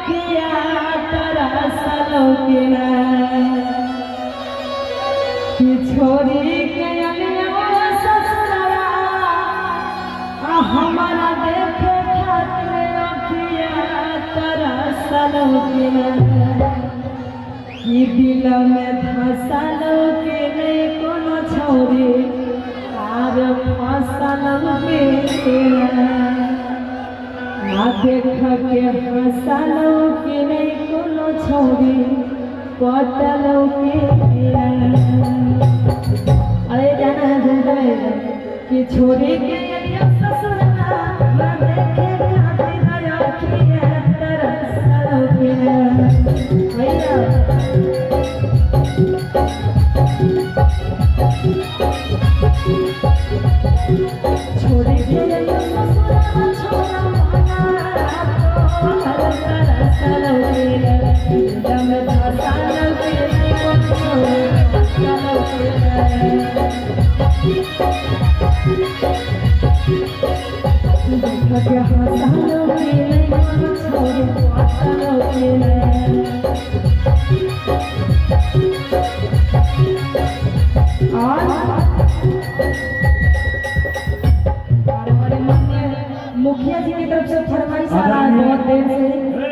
अखिया तरसलो के ना कि छोरी के अलिया ससुरा हमारा देखे खातिर अखिया तरसलो के ना कि दिल में धसलो के नहीं कोनो छोरी आर फसलो के ना देख के हसलो के नहीं कोनो छोरी कटलो के अरे जाना है जनता है कि छोरी के ससुरा मैं देखे खातिर अखिया तरसलो के भैया छोरी के ससुरा छोरा तरसलो के दम धसलो के मुखिया जी की तरफ से फरमाइश आ रहा है बहुत देर से।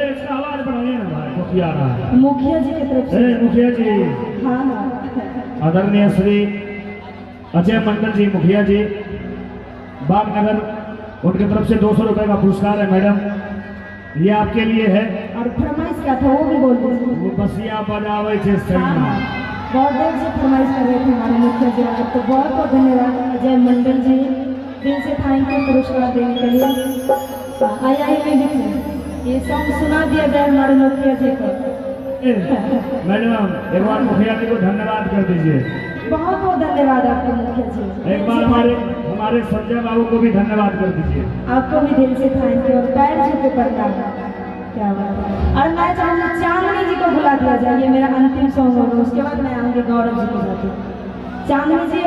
इसका आवाज बढ़ाइए ना भाई, मुखिया आ रहा है। मुखिया जी की तरफ से। मुखिया जी, हाँ आदरणीय श्री अजय मंडल जी मुखिया जी बागनगर, उनकी तरफ से 200 रुपए का पुरस्कार है मैडम, ये आपके लिए है। और फरमाइश क्या था वो भी बोल दीजिए। वो बसिया बजावे छे सही ना। बहुत देर से फरमाइश कर रहे थे हमारे मुखिया जी, आपको बहुत बहुत धन्यवाद अजय मंडल जी, दिल से थैंक यू पुरस्कार देने के लिए। आई म्यूजिक ये सॉन्ग सुना दिया जाए हमारे मुखिया जी को। मैडम एक बार मुखिया जी को धन्यवाद कर दीजिए। बहुत बहुत धन्यवाद आपको मुखिया जी। एक बार हमारे संजय बाबू को भी धन्यवाद कर दीजिए। आपको भी दिल से थैंक यू, पैर छू के पड़ता है, क्या बात है। और मैं चाहूँगी चांदनी जी को बुला दिया जाए, ये मेरा अंतिम सॉन्ग होगा, उसके बाद मैं आऊँगी गौरव जी के साथ। चांदनी जी